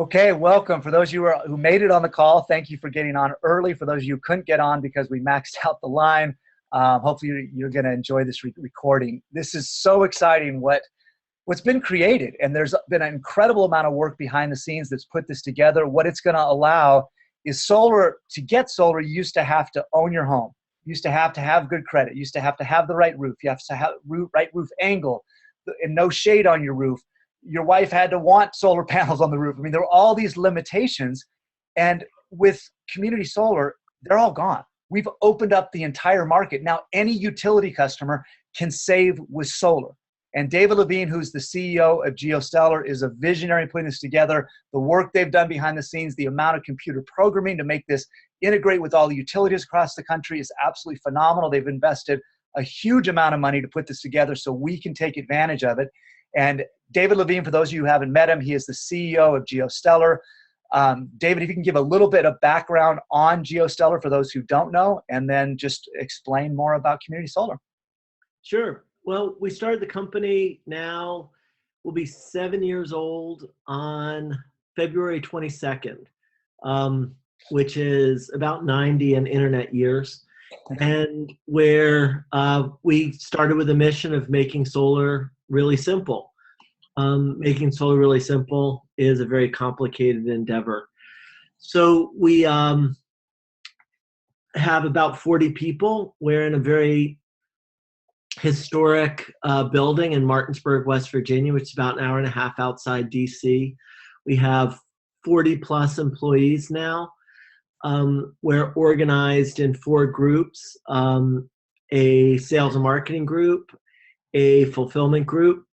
Okay, welcome. For those of you who made it on the call, thank you for getting on early. For those of you who couldn't get on because we maxed out the line, hopefully you're going to enjoy this recording. This is so exciting what's been created, and there's been an incredible amount of work behind the scenes that's put this together. What it's going to allow is solar. To get solar, you used to have to own your home. You used to have good credit. You used to have the right roof. You have to have right roof angle and no shade on your roof. Your wife had to want solar panels on the roof. I mean, there were all these limitations. And with community solar, they're all gone. We've opened up the entire market. Now, any utility customer can save with solar. And David Levine, who's the CEO of GeoStellar, is a visionary putting this together. The work they've done behind the scenes, the amount of computer programming to make this integrate with all the utilities across the country is absolutely phenomenal. They've invested a huge amount of money to put this together so we can take advantage of it. And David Levine, for those of you who haven't met him, he is the CEO of GeoStellar. David, if you can give a little bit of background on GeoStellar for those who don't know, and then just explain more about community solar. Sure. Well, we started the company now, we'll be 7 years old on February 22nd, which is about 90 in internet years. And where we started with a mission of making solar really simple. Making solar really simple is a very complicated endeavor. So we have about 40 people. We're in a very historic building in Martinsburg, West Virginia, which is about an hour and a half outside DC. We have 40 plus employees now. We're organized in 4 groups, a sales and marketing group, a fulfillment group,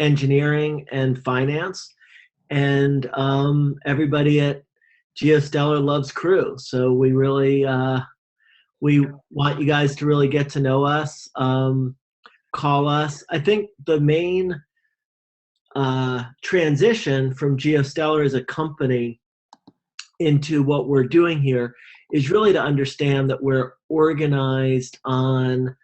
engineering and finance, and everybody at GeoStellar loves crew. So we really, we want you guys to really get to know us, call us. I think the main transition from GeoStellar as a company into what we're doing here is really to understand that we're organized on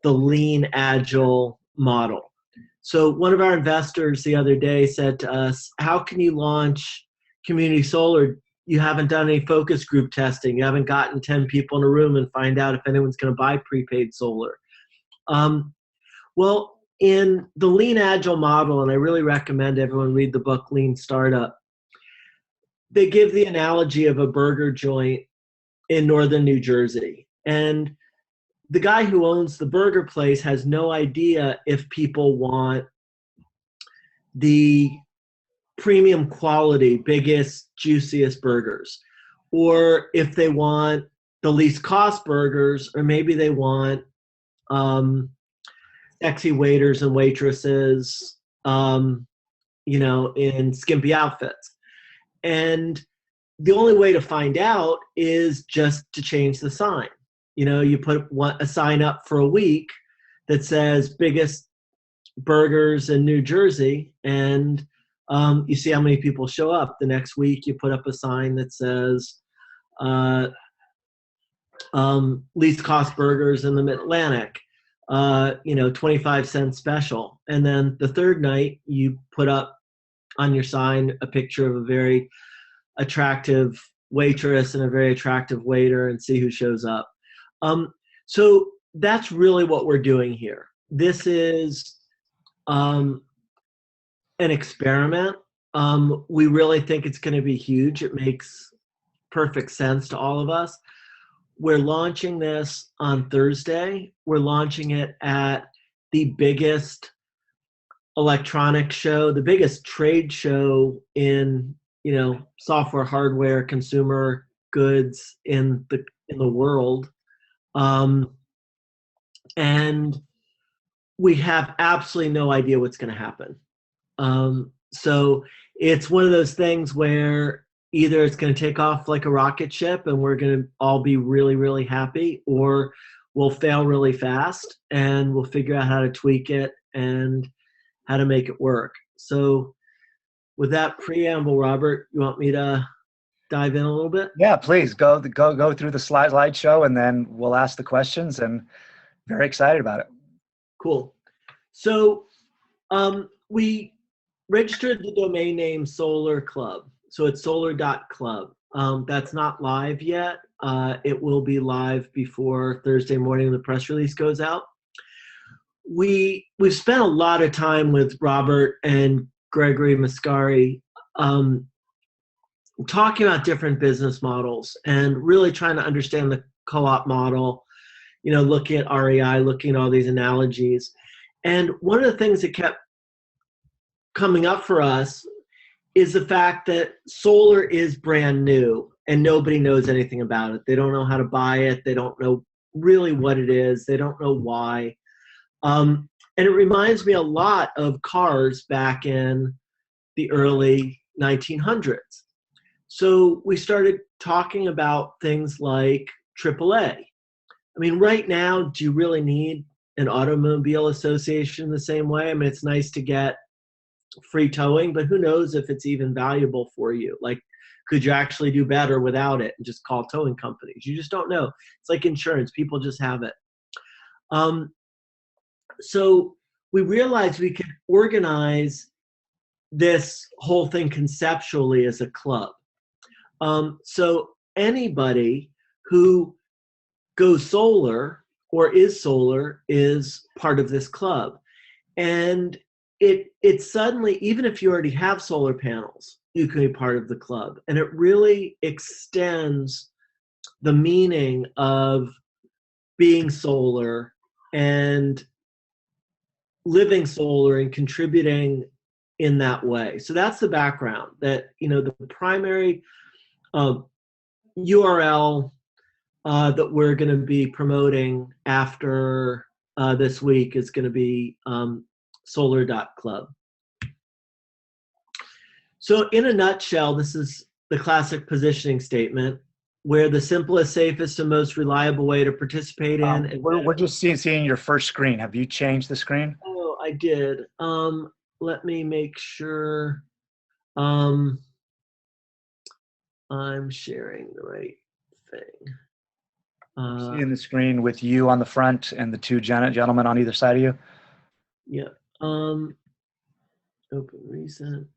the lean, agile model. So one of our investors the other day said to us, how can you launch community solar? You haven't done any focus group testing. You haven't gotten 10 people in a room and find out if anyone's going to buy prepaid solar. Well, in the lean, agile model, and I really recommend everyone read the book Lean Startup, they give the analogy of a burger joint in northern New Jersey. And the guy who owns the burger place has no idea if people want the premium quality, biggest, juiciest burgers, or if they want the least cost burgers, or maybe they want sexy waiters and waitresses, you know, in skimpy outfits. And the only way to find out is just to change the sign. You know, you put a sign up for a week that says biggest burgers in New Jersey, and you see how many people show up. The next week you put up a sign that says least cost burgers in the Mid-Atlantic, you know, 25-cent special. And then the third night you put up on your sign a picture of a very attractive waitress and a very attractive waiter, and see who shows up. So that's really what we're doing here. This is an experiment. We really think it's going to be huge. It makes perfect sense to all of us. We're launching this on Thursday. We're launching it at the biggest electronic show, the biggest trade show in, you know, software, hardware, consumer goods in the world. And we have absolutely no idea what's going to happen. So it's one of those things where either it's going to take off like a rocket ship and we're going to all be really, really happy, or we'll fail really fast and we'll figure out how to tweak it and how to make it work. So with that preamble, Robert, you want me to dive in a little bit? Yeah, please go through the slideshow, and then we'll ask the questions, and very excited about it. Cool. So we registered the domain name Solar.Club. So it's Solar.Club. That's not live yet. It will be live before Thursday morning when the press release goes out. We've spent a lot of time with Robert and Gregory Mascari talking about different business models and really trying to understand the co-op model, looking at REI, looking at all these analogies. And one of the things that kept coming up for us is the fact that solar is brand new and nobody knows anything about it. They don't know how to buy it. They don't know really what it is. They don't know why. And it reminds me a lot of cars back in the early 1900s. So we started talking about things like AAA. I mean, right now, do you really need an automobile association the same way? I mean, it's nice to get free towing, but who knows if it's even valuable for you? Like, could you actually do better without it and just call towing companies? You just don't know. It's like insurance. People just have it. So we realized we could organize this whole thing conceptually as a club. So anybody who goes solar or is solar is part of this club. And it suddenly, even if you already have solar panels, you can be part of the club. And it really extends the meaning of being solar and living solar and contributing in that way. So that's the background, that, the primary URL that we're going to be promoting after this week is going to be Solar.Club. So in a nutshell, this is the classic positioning statement, where the simplest, safest, and most reliable way to participate in. We're just seeing your first screen. Have you changed the screen? Oh, I did. Let me make sure I'm sharing the right thing. Seeing the screen with you on the front and the two gentlemen on either side of you? Yeah. Open recent.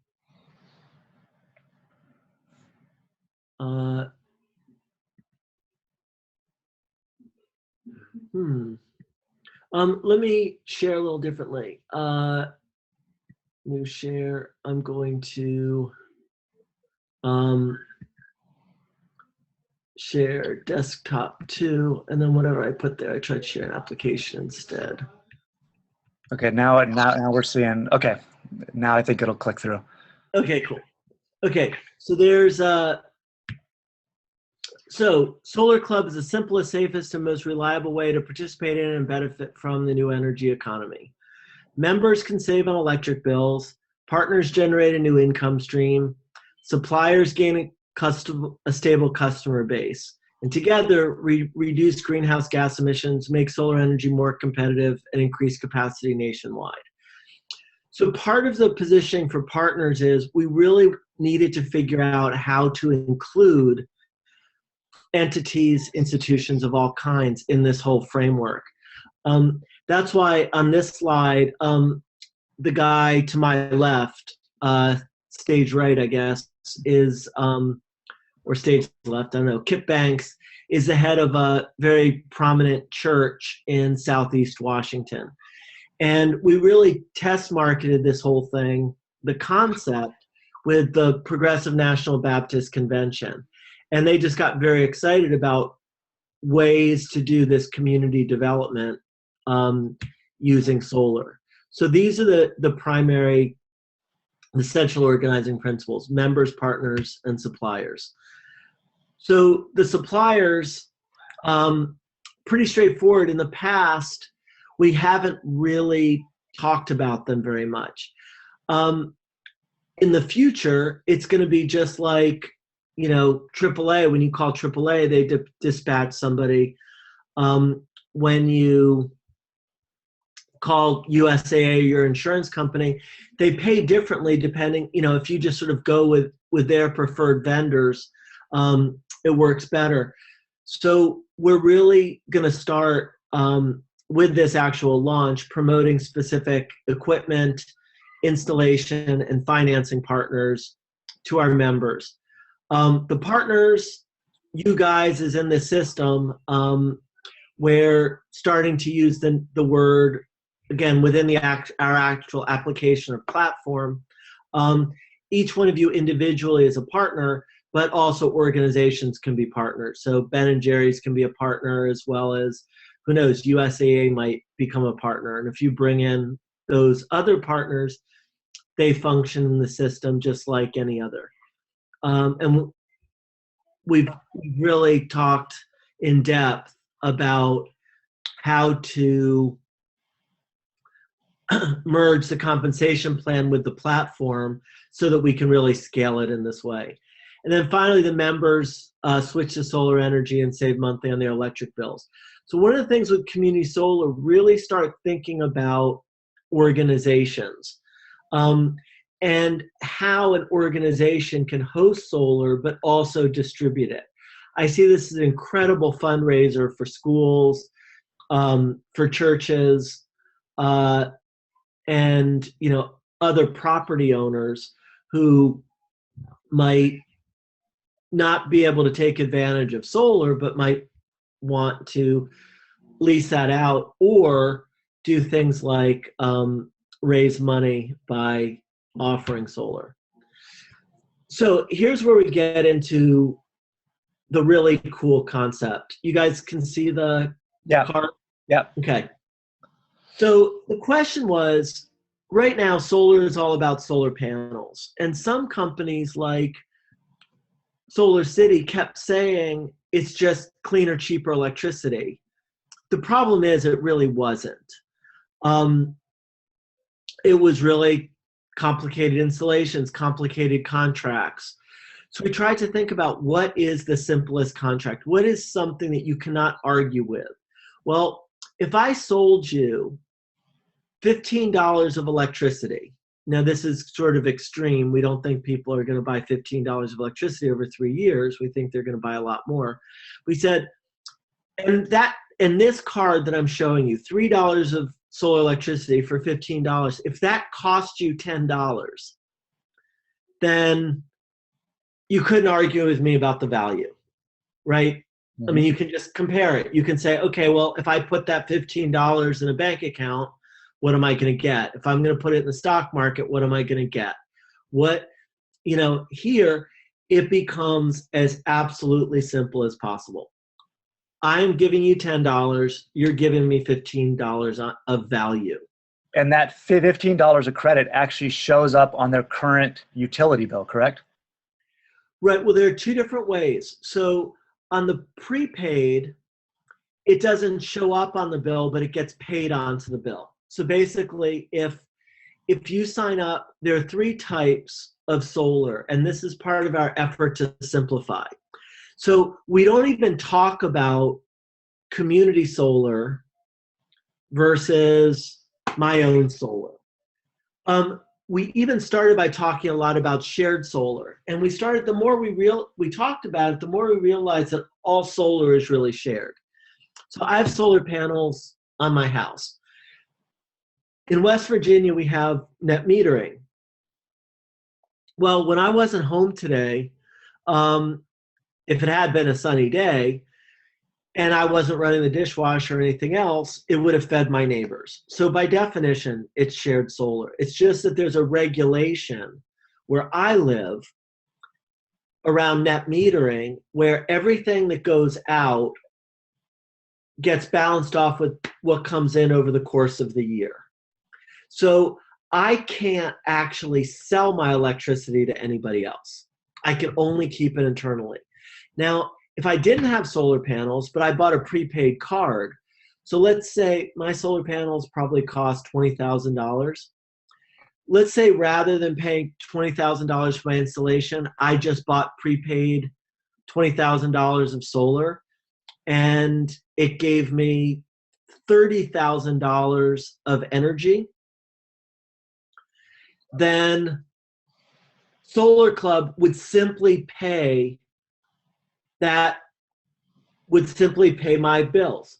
Let me share a little differently. New share. I'm going to share desktop 2, and then whatever I put there, I try to share an application instead. Okay, now we're seeing. Okay, now I think it'll click through. Okay, cool. Okay, so there's so Solar.Club is the simplest, safest, and most reliable way to participate in and benefit from the new energy economy. Members can save on electric bills, partners generate a new income stream, suppliers gain a stable customer base, and together reduce greenhouse gas emissions, make solar energy more competitive, and increase capacity nationwide. So part of the positioning for partners is we really needed to figure out how to include entities, institutions of all kinds in this whole framework. That's why on this slide, the guy to my left, stage right, I guess, is, or stage left, I don't know, Kip Banks is the head of a very prominent church in Southeast Washington. And we really test marketed this whole thing, the concept, with the Progressive National Baptist Convention. And they just got very excited about ways to do this community development using solar. So these are the primary, the central organizing principles: members, partners, and suppliers. So the suppliers, pretty straightforward. In the past, we haven't really talked about them very much. In the future, it's going to be just like, AAA. When you call AAA, they dispatch somebody. When you call USAA, your insurance company, they pay differently depending, if you just sort of go with their preferred vendors, it works better. So we're really going to start with this actual launch, promoting specific equipment installation and financing partners to our members. The partners, you guys, is in the system. We're starting to use the word, again, within our actual application or platform. Each one of you individually is a partner, but also organizations can be partners. So Ben and Jerry's can be a partner, as well as, who knows, USAA might become a partner. And if you bring in those other partners, they function in the system just like any other. And we've really talked in depth about how to merge the compensation plan with the platform so that we can really scale it in this way. And then finally, the members switch to solar energy and save monthly on their electric bills. So one of the things with community solar, really start thinking about organizations and how an organization can host solar but also distribute it. I see this as an incredible fundraiser for schools, for churches, and other property owners who might not be able to take advantage of solar but might want to lease that out or do things like raise money by offering solar. So here's where we get into the really cool concept. You guys can see the card? Yeah. Okay. So the question was, right now, solar is all about solar panels. And some companies like Solar City kept saying it's just cleaner, cheaper electricity. The problem is it really wasn't. It was really complicated installations, complicated contracts. So we tried to think about, what is the simplest contract? What is something that you cannot argue with? Well, if I sold you $15 of electricity, now this is sort of extreme. We don't think people are going to buy $15 of electricity over 3 years. We think they're going to buy a lot more. We said, and this card that I'm showing you, $3 of solar electricity for $15, if that cost you $10, then you couldn't argue with me about the value, right? Mm-hmm. I mean, you can just compare it. You can say, okay, well, if I put that $15 in a bank account, what am I going to get? If I'm going to put it in the stock market, what am I going to get? Here it becomes as absolutely simple as possible. I'm giving you $10, you're giving me $15 of value. And that $15 of credit actually shows up on their current utility bill, correct? Right. Well, there are two different ways. So on the prepaid, it doesn't show up on the bill, but it gets paid onto the bill. So basically, if you sign up, there are 3 types of solar, and this is part of our effort to simplify. So we don't even talk about community solar versus my own solar. We even started by talking a lot about shared solar, and we started, the more we talked about it, the more we realized that all solar is really shared. So I have solar panels on my house. In West Virginia, we have net metering. Well, when I wasn't home today, if it had been a sunny day and I wasn't running the dishwasher or anything else, it would have fed my neighbors. So by definition, it's shared solar. It's just that there's a regulation where I live around net metering where everything that goes out gets balanced off with what comes in over the course of the year. So I can't actually sell my electricity to anybody else. I can only keep it internally. Now, if I didn't have solar panels, but I bought a prepaid card, so let's say my solar panels probably cost $20,000. Let's say rather than paying $20,000 for my installation, I just bought prepaid $20,000 of solar, and it gave me $30,000 of energy. Then Solar.Club would simply pay my bills.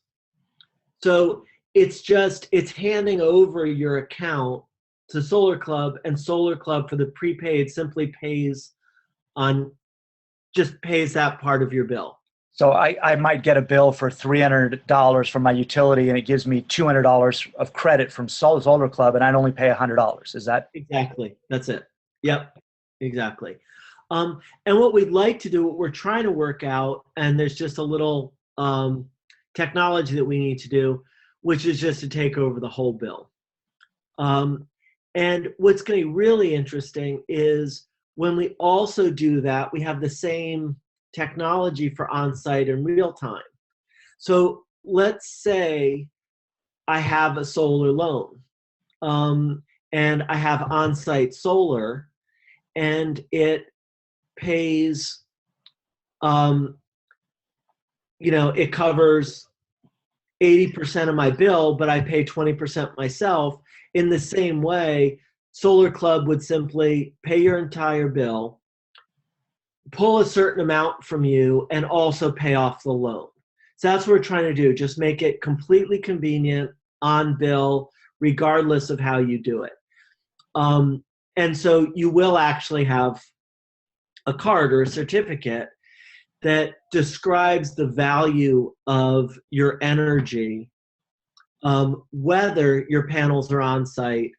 So it's handing over your account to Solar Club, and Solar Club for the prepaid simply pays on, just pays that part of your bill. So I might get a bill for $300 from my utility, and it gives me $200 of credit from Solar Club, and I'd only pay $100. Is that Exactly? That's it. Yep, exactly. And what we'd like to do, what we're trying to work out, and there's just a little technology that we need to do, which is just to take over the whole bill. And what's going to be really interesting is when we also do that, we have the same technology for on-site and real time. So let's say I have a solar loan, and I have on-site solar, and it pays, it covers 80% of my bill, but I pay 20% myself. In the same way, Solar Club would simply pay your entire bill, pull a certain amount from you, and also pay off the loan. So that's what we're trying to do, just make it completely convenient on bill, regardless of how you do it. And so you will actually have a card or a certificate that describes the value of your energy, whether your panels are on site,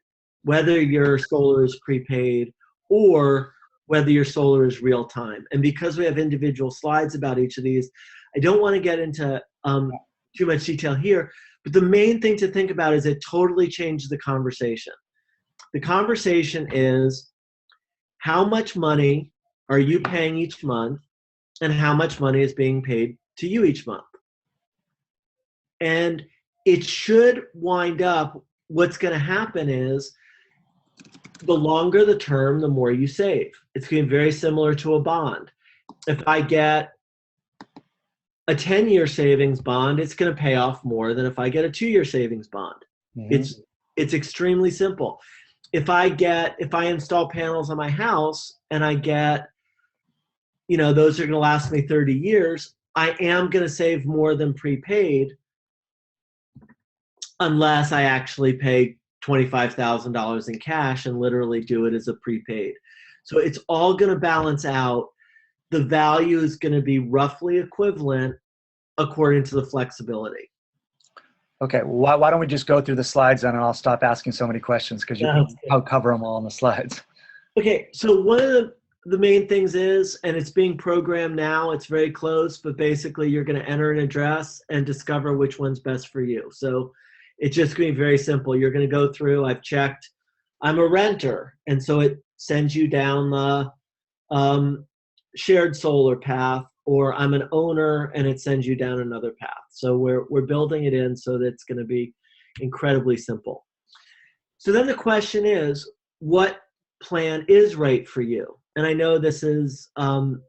whether your solar is prepaid, or whether your solar is real time. And because we have individual slides about each of these, I don't want to get into too much detail here, but the main thing to think about is it totally changes the conversation. The conversation is, how much money are you paying each month, and how much money is being paid to you each month? And it should wind up, what's going to happen is, the longer the term, the more you save. It's going to be very similar to a bond. If I get a 10-year savings bond, it's going to pay off more than if I get a 2-year savings bond. Mm-hmm. It's extremely simple. If I install panels on my house and I get, those are going to last me 30 years, I am going to save more than prepaid, unless I actually pay $25,000 in cash and literally do it as a prepaid. So it's all going to balance out. The value is going to be roughly equivalent according to the flexibility. Okay, well, why don't we just go through the slides then, and I'll stop asking so many questions, because I'll cover them all in the slides. Okay, so one of the main things is, and it's being programmed now, it's very close, but basically you're going to enter an address and discover which one's best for you. So it's just going to be very simple. You're going to go through, I've checked, I'm a renter, and so it sends you down the shared solar path, or I'm an owner and it sends you down another path. So we're building it in so that it's going to be incredibly simple. So then the question is, what plan is right for you? And I know this is hard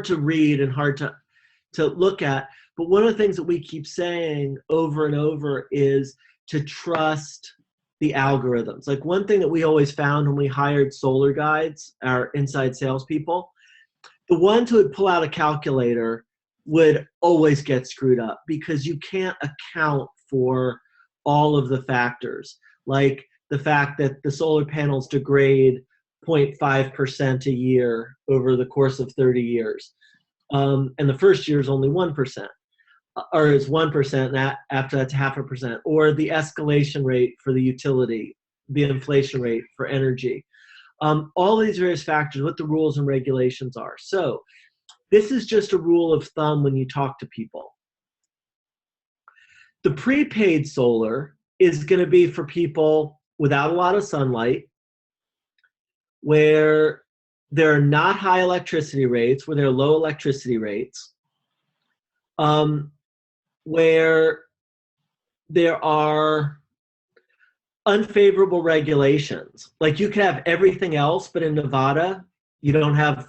to read and hard to look at, but one of the things that we keep saying over and over is to trust the algorithms. Like, one thing that we always found when we hired solar guides, our inside salespeople, the ones who would pull out a calculator would always get screwed up, because you can't account for all of the factors, like the fact that the solar panels degrade 0.5% a year over the course of 30 years. And the first year is only 1%, or is 1%, and after that's 0.5%, or the escalation rate for the utility, the inflation rate for energy. All these various factors, what the rules and regulations are. So this is just a rule of thumb when you talk to people. The prepaid solar is going to be for people without a lot of sunlight, where there are not high electricity rates, where there are low electricity rates, where there are unfavorable regulations. Like, you can have everything else, but in Nevada, you don't have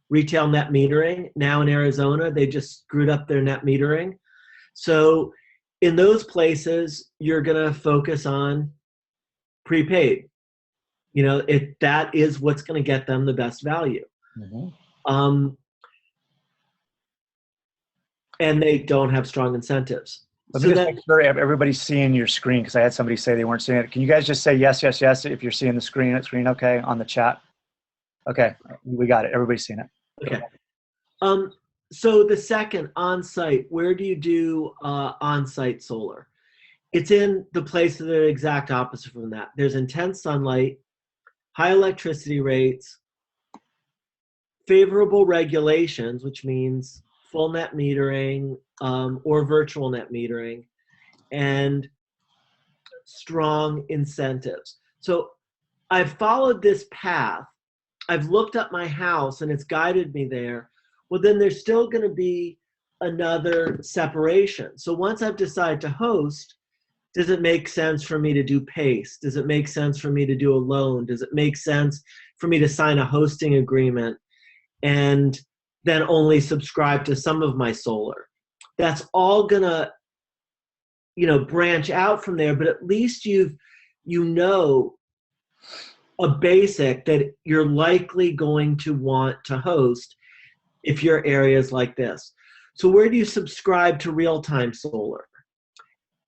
retail net metering. Now in Arizona, they just screwed up their net metering. So in those places, you're going to focus on prepaid. That is what's going to get them the best value. Mm-hmm. And they don't have strong incentives. Let me So just that make sure everybody's seeing your screen because I had somebody say they weren't seeing it. Can you guys just say yes, yes, yes if you're seeing the screen? Okay, on the chat. Okay, we got it. Everybody's seeing it. okay. So the second on-site, where do you do on-site solar? It's in the place that are exact opposite from that. There's intense sunlight, high electricity rates, favorable regulations, which means full net metering or virtual net metering, and strong incentives. So I've followed this path. I've looked up my house and it's guided me there. Well, then there's still going to be another separation. So once I've decided to host, does it make sense for me to do PACE? Does it make sense for me to do a loan? Does it make sense for me to sign a hosting agreement and then only subscribe to some of my solar? That's all going to, branch out from there, but at least you know a basic that you're likely going to want to host if your area is like this. So where do you subscribe to real-time solar?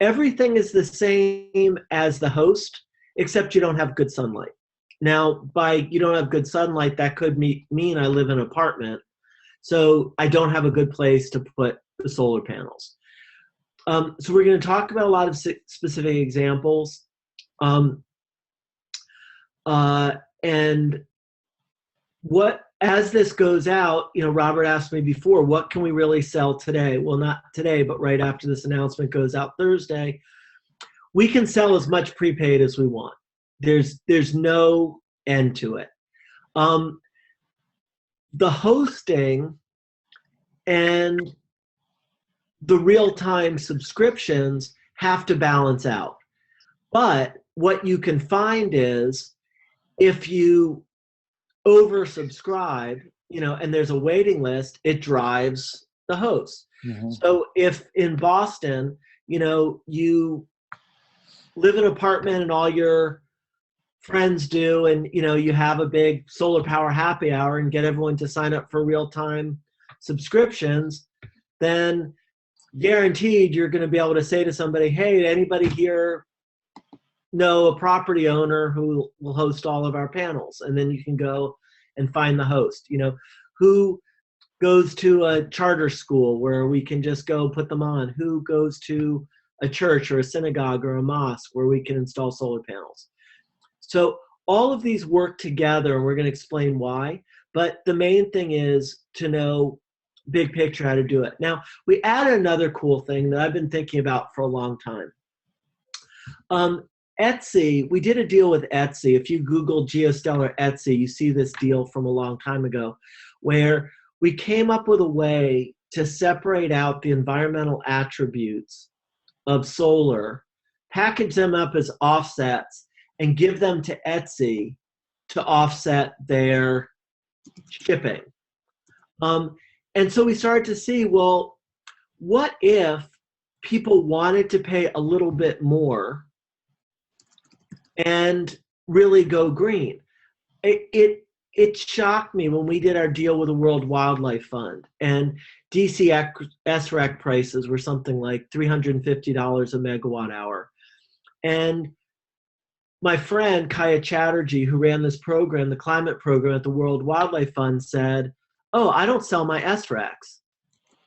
Everything is the same as the host, except you don't have good sunlight. Now, by you don't have good sunlight, that could mean I live in an apartment, so I don't have a good place to put the solar panels. So we're going to talk about a lot of specific examples. And as this goes out, Robert asked me before, what can we really sell today? Well, not today, but right after this announcement goes out Thursday, we can sell as much prepaid as we want. There's no end to it. The hosting and the real-time subscriptions have to balance out. But what you can find is if you oversubscribe, and there's a waiting list, it drives the host. Mm-hmm. So if in Boston, you live in an apartment and all your friends do, and you have a big solar power happy hour and get everyone to sign up for real-time subscriptions, then guaranteed you're going to be able to say to somebody, hey, anybody here know a property owner who will host all of our panels? And then you can go and find the host. Who goes to a charter school where we can just go put them on? Who goes to a church or a synagogue or a mosque where we can install solar panels? So all of these work together, and we're going to explain why. But the main thing is to know big picture how to do it. Now, we added another cool thing that I've been thinking about for a long time. Etsy, we did a deal with Etsy. If you Google GeoStellar Etsy, you see this deal from a long time ago where we came up with a way to separate out the environmental attributes of solar, package them up as offsets, and give them to Etsy to offset their shipping. And so we started to see, well, what if people wanted to pay a little bit more and really go green? It shocked me when we did our deal with the World Wildlife Fund, and DC SREC prices were something like $350 a megawatt hour. And my friend Kaya Chatterjee, who ran this program, the climate program at the World Wildlife Fund, said, oh, I don't sell my SRECs.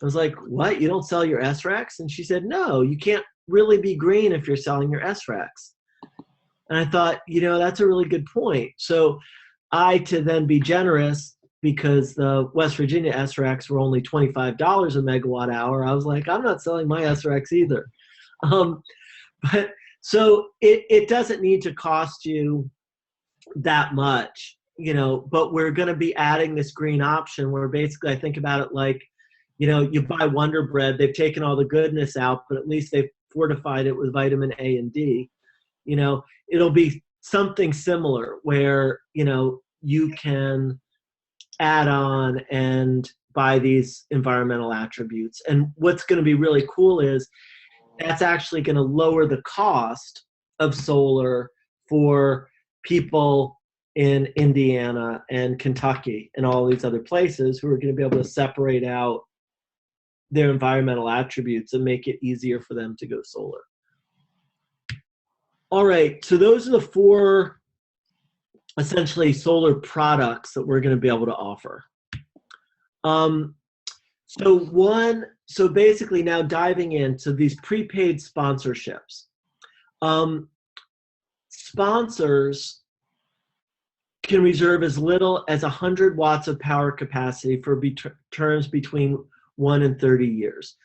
I was like, what? You don't sell your SRECs? And she said, no, you can't really be green if you're selling your SRECs. And I thought, that's a really good point. So to then be generous, because the West Virginia SRECs were only $25 a megawatt hour, I was like, I'm not selling my SRECs either. But so it doesn't need to cost you that much, but we're going to be adding this green option where basically I think about it like, you buy Wonder Bread, they've taken all the goodness out, but at least they've fortified it with vitamin A and D. It'll be something similar where, you can add on and buy these environmental attributes. And what's going to be really cool is that's actually going to lower the cost of solar for people in Indiana and Kentucky and all these other places who are going to be able to separate out their environmental attributes and make it easier for them to go solar. All right, so those are the 4 essentially solar products that we're going to be able to offer. So basically now diving into these prepaid sponsorships. Sponsors can reserve as little as 100 watts of power capacity for terms between 1 and 30 years.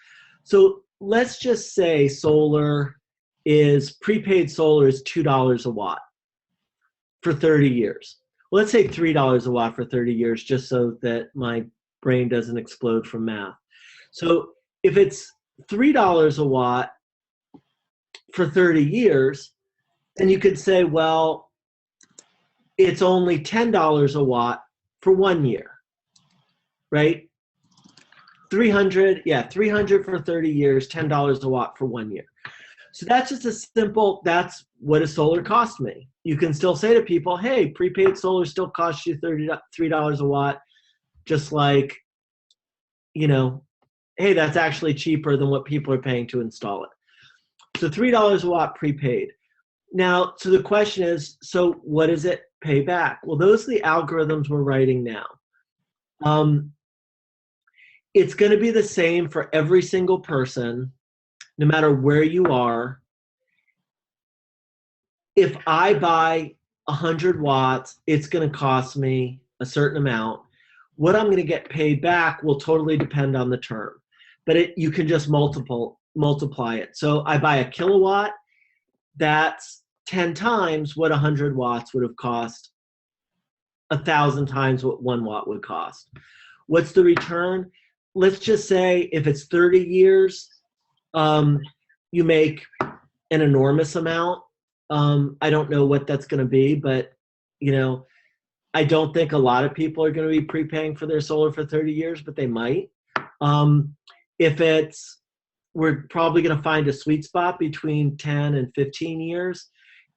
So let's just say prepaid solar is $2 a watt for 30 years. Well, let's say $3 a watt for 30 years, just so that my brain doesn't explode from math. So if it's $3 a watt for 30 years, then you could say, well, it's only $10 a watt for 1 year, right? 300 for 30 years, $10 a watt for 1 year. So that's just a simple, that's what a solar cost me. You can still say to people, hey, prepaid solar still costs you $3 a watt, just like, hey, that's actually cheaper than what people are paying to install it. So $3 a watt prepaid. Now, so the question is, so what does it pay back? Well, those are the algorithms we're writing now. It's going to be the same for every single person, no matter where you are. If I buy 100 watts, it's going to cost me a certain amount. What I'm going to get paid back will totally depend on the term, but you can just multiply it. So I buy a kilowatt, that's 10 times what 100 watts would have cost, 1,000 times what 1 watt would cost. What's the return? Let's just say if it's 30 years, you make an enormous amount. I don't know what that's going to be, but I don't think a lot of people are going to be prepaying for their solar for 30 years, but they might. We're probably going to find a sweet spot between 10 and 15 years,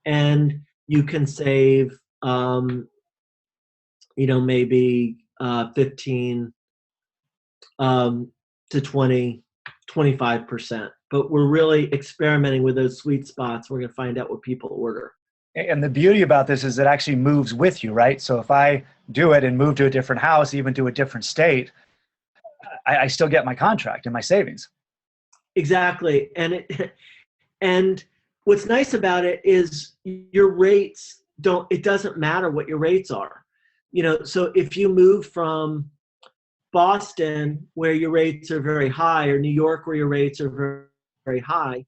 and you can save, maybe 15 to 20, 25%. But we're really experimenting with those sweet spots. We're going to find out what people order. And the beauty about this is it actually moves with you, right? So if I do it and move to a different house, even to a different state, I still get my contract and my savings. Exactly. And what's nice about it is your rates it doesn't matter what your rates are. So if you move from Boston, where your rates are very high, or New York, where your rates are very, very high,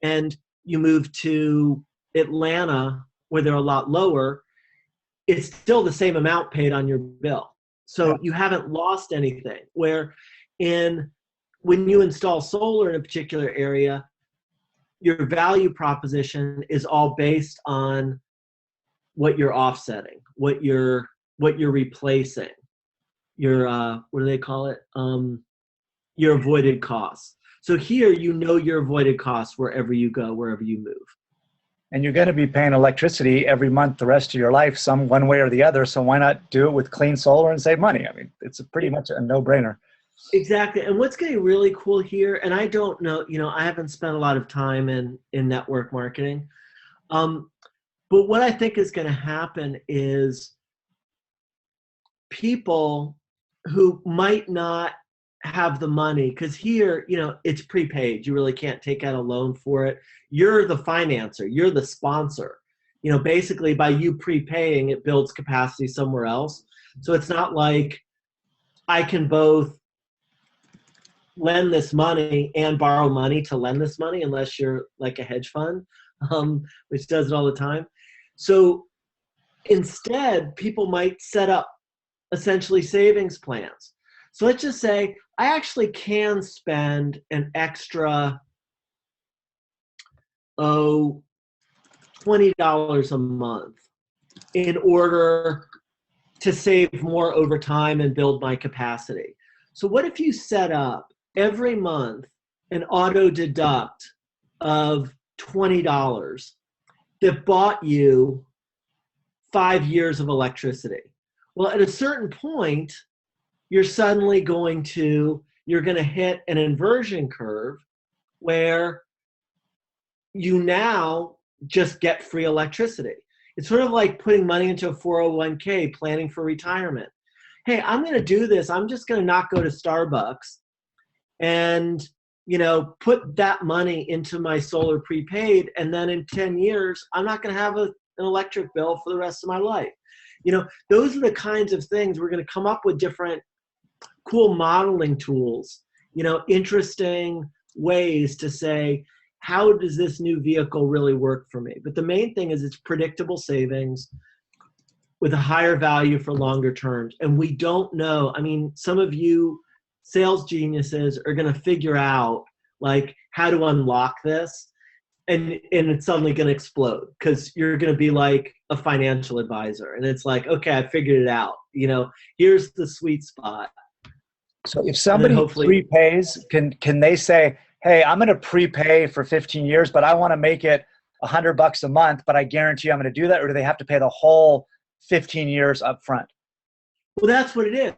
and you move to Atlanta, where they're a lot lower, it's still the same amount paid on your bill. So you haven't lost anything. When you install solar in a particular area, your value proposition is all based on what you're offsetting, what you're replacing, your what do they call it? Your avoided costs. So here, your avoided costs wherever you go, wherever you move. And you're going to be paying electricity every month the rest of your life, some one way or the other. So why not do it with clean solar and save money? I mean, it's pretty much a no-brainer. Exactly. And what's getting really cool here, and I don't know, I haven't spent a lot of time in network marketing, but what I think is going to happen is people who might not have the money, because here, it's prepaid. You really can't take out a loan for it. You're the financer. You're the sponsor. Basically by you prepaying, it builds capacity somewhere else. So it's not like I can both lend this money and borrow money to lend this money, unless you're like a hedge fund, which does it all the time. So instead, people might set up essentially savings plans. So let's just say I actually can spend an extra, $20 a month in order to save more over time and build my capacity. So what if you set up every month an auto deduct of $20 that bought you 5 years of electricity? Well, at a certain point, you're suddenly going to you're going to hit an inversion curve where you now just get free electricity. It's sort of like putting money into a 401k, planning for retirement. Hey, I'm going to do this. I'm just going to not go to Starbucks and, put that money into my solar prepaid. And then in 10 years, I'm not going to have an electric bill for the rest of my life. Those are the kinds of things we're going to come up with, different cool modeling tools, interesting ways to say, how does this new vehicle really work for me? But the main thing is it's predictable savings with a higher value for longer terms. And we don't know. I mean, some of you sales geniuses are going to figure out like how to unlock this, and it's suddenly going to explode because you're going to be like a financial advisor. And it's like, okay, I figured it out. Here's the sweet spot. So if somebody prepays, can they say, hey, I'm going to prepay for 15 years, but I want to make it $100 a month, but I guarantee I'm going to do that? Or do they have to pay the whole 15 years up front? Well, that's what it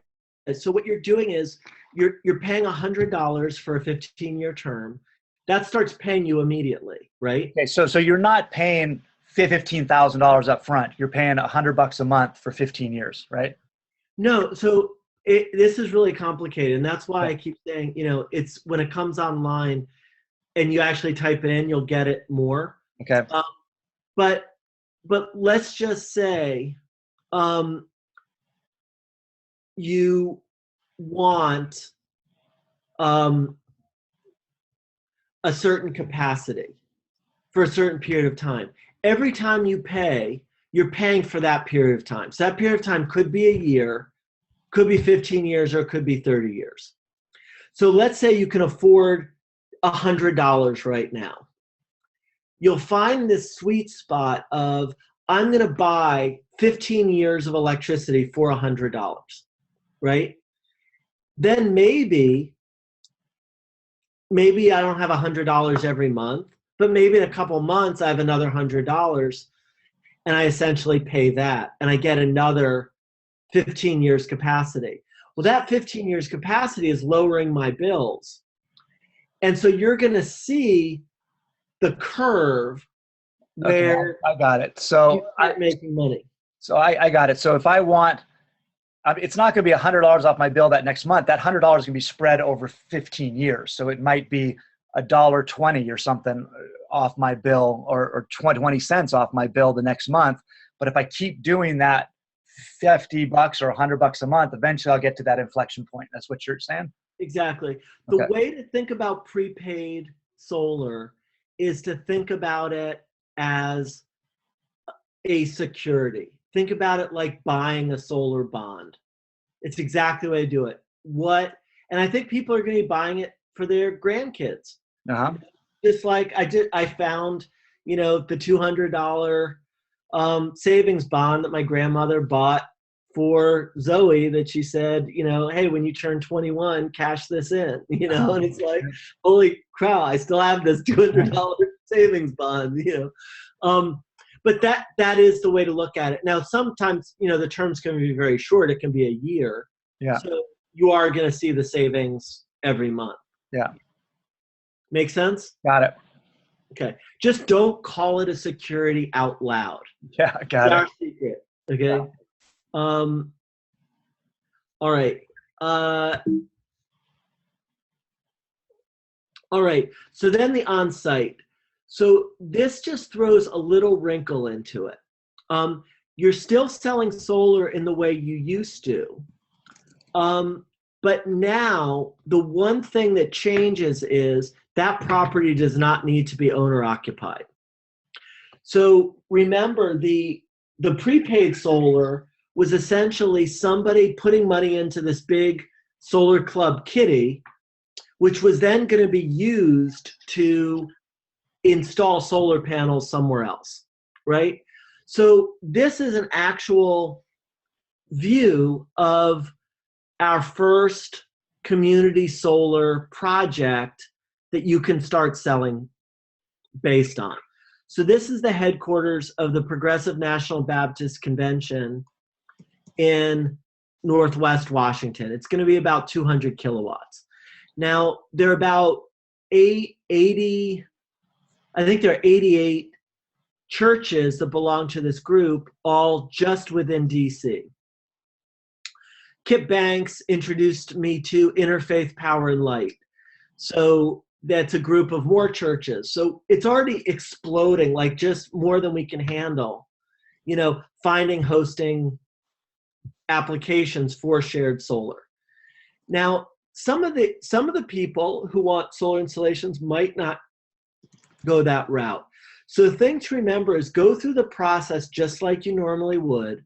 is. So what you're doing is you're paying $100 for a 15-year term. That starts paying you immediately, right? Okay, so you're not paying $15,000 up front. You're paying $100 a month for 15 years, right? No, so this is really complicated, and that's why I keep saying, it's when it comes online and you actually type it in, you'll get it more. Okay. But let's just say you want a certain capacity for a certain period of time. Every time you pay, you're paying for that period of time. So that period of time could be a year, could be 15 years, or it could be 30 years. So let's say you can afford $100 right now. You'll find this sweet spot of, I'm going to buy 15 years of electricity for $100, right? Then maybe I don't have $100 every month, but maybe in a couple months I have another $100, and I essentially pay that, and I get another 15 years capacity. Well, that 15 years capacity is lowering my bills. And so you're going to see the curve where I got it. So I'm making money. So I got it. So if I want, it's not going to be $100 off my bill that next month. That $100 is going to be spread over 15 years. So it might be $1.20 or something off my bill, or 20 cents off my bill the next month. But if I keep doing that $50 or $100 a month, eventually I'll get to that inflection point. That's what you're saying? Exactly. The way to think about prepaid solar is to think about it as a security. Think about it like buying a solar bond. It's exactly the way to do it. And I think people are going to be buying it for their grandkids. Uh-huh. Just like I found, the $200 savings bond that my grandmother bought for Zoe, that she said, hey, when you turn 21, cash this in, and it's like, holy crap, I still have this $200 savings bond, but that is the way to look at it. Now, sometimes, the terms can be very short. It can be a year. Yeah. So you are going to see the savings every month. Yeah. Make sense? Got it. Okay. Just don't call it a security out loud. Yeah, got it. Our secret. Okay. Yeah. All right. All right. So then the on-site. So this just throws a little wrinkle into it. You're still selling solar in the way you used to. But now the one thing that changes is that property does not need to be owner occupied. So remember, the prepaid solar was essentially somebody putting money into this big Solar.Club kitty, which was then going to be used to install solar panels somewhere else, right? So this is an actual view of our first community solar project that you can start selling based on. So this is the headquarters of the Progressive National Baptist Convention in Northwest Washington. It's going to be about 200 kilowatts. Now, there are about 80, I think there are 88 churches that belong to this group, all just within DC. Kip Banks introduced me to Interfaith Power and Light. So that's a group of more churches. So it's already exploding, like just more than we can handle, finding hosting applications for shared solar. Now, some of the people who want solar installations might not go that route. So the thing to remember is go through the process just like you normally would.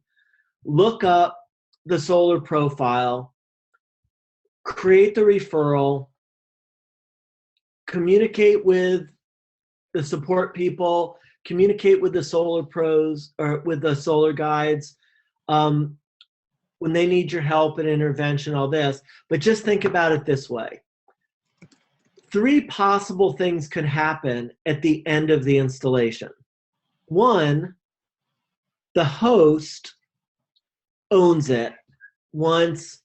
Look up the solar profile, create the referral, communicate with the support people, communicate with the solar pros or with the solar guides when they need your help and intervention, all this. But just think about it this way. 3 possible things could happen at the end of the installation. 1, the host owns it once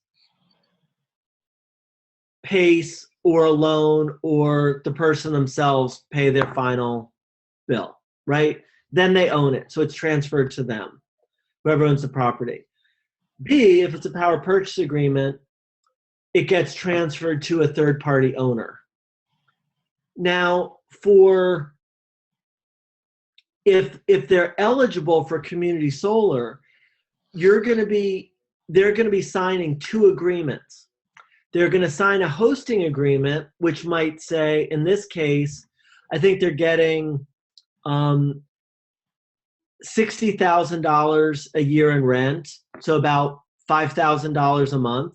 PACE or a loan or the person themselves pay their final bill, right? Then they own it, so it's transferred to them, whoever owns the property. B, if it's a power purchase agreement, it gets transferred to a third-party owner. Now, if they're eligible for community solar, they're going to be signing 2 agreements. They're going to sign a hosting agreement, which might say, in this case, I think they're getting $60,000 a year in rent, so about $5,000 a month.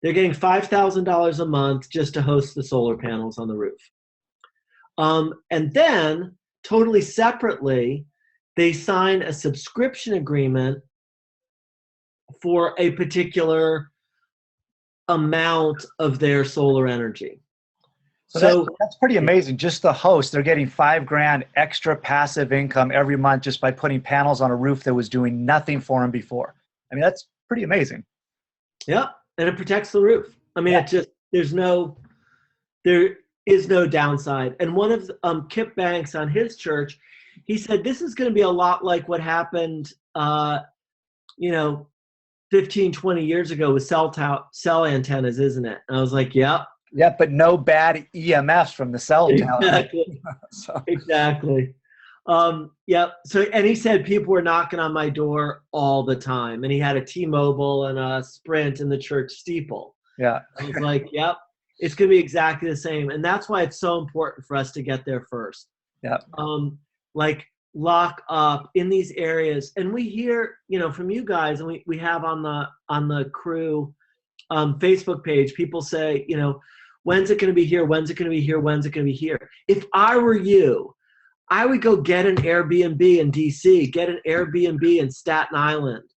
They're getting $5,000 a month just to host the solar panels on the roof. And then, totally separately, they sign a subscription agreement for a particular amount of their solar energy. So that's pretty amazing. Just the host, they're getting $5,000 extra passive income every month just by putting panels on a roof that was doing nothing for them before. I mean, that's pretty amazing. Yeah, and it protects the roof. I mean, it just there is no downside. And one of Kip Banks on his church, he said this is going to be a lot like what happened, 15, 20 years ago with cell antennas, isn't it? And I was like, yep. Yeah, but no bad EMFs from the cell tower. Exactly. Exactly. Yep. So, and he said people were knocking on my door all the time, and he had a T-Mobile and a Sprint in the church steeple. Yeah. I was like, yep, it's going to be exactly the same, and that's why it's so important for us to get there first. Yeah. Like lock up in these areas, and we hear, from you guys, and we have on the crew Facebook page, people say, when's it going to be here? When's it going to be here? When's it going to be here? If I were you, I would go get an Airbnb in DC, get an Airbnb in Staten Island,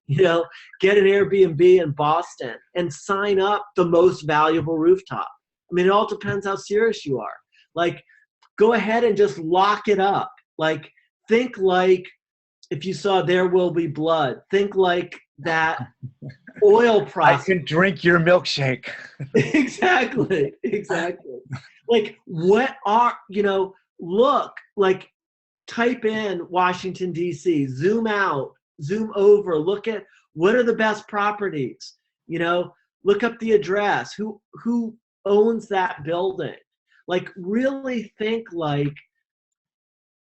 get an Airbnb in Boston and sign up the most valuable rooftop. I mean, it all depends how serious you are. Like, go ahead and just lock it up. Like, think like if you saw There Will Be Blood, think like that oil process. I can drink your milkshake. Exactly. Like, what are, look, like, type in Washington, D.C., zoom out, zoom over, look at what are the best properties, look up the address, who owns that building. Like, really think like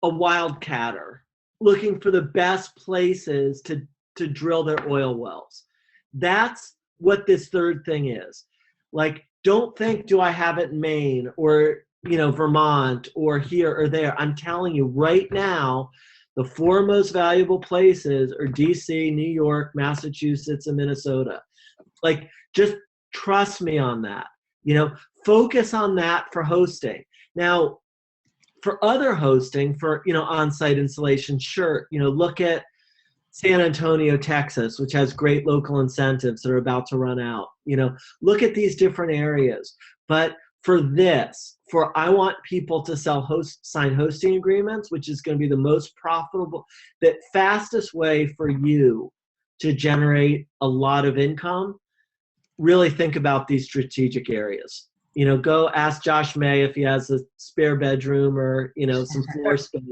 a wildcatter looking for the best places to drill their oil wells. That's what this third thing is. Like, don't think, do I have it in Maine or, Vermont or here or there. I'm telling you right now, the 4 most valuable places are DC, New York, Massachusetts, and Minnesota. Like, just trust me on that. Focus on that for hosting. Now, for other hosting, for, on-site installation, sure, look at San Antonio, Texas, which has great local incentives that are about to run out. Look at these different areas. But for I want people to sign hosting agreements, which is going to be the most profitable, the fastest way for you to generate a lot of income. Really think about these strategic areas. go ask Josh May if he has a spare bedroom or, some floor space.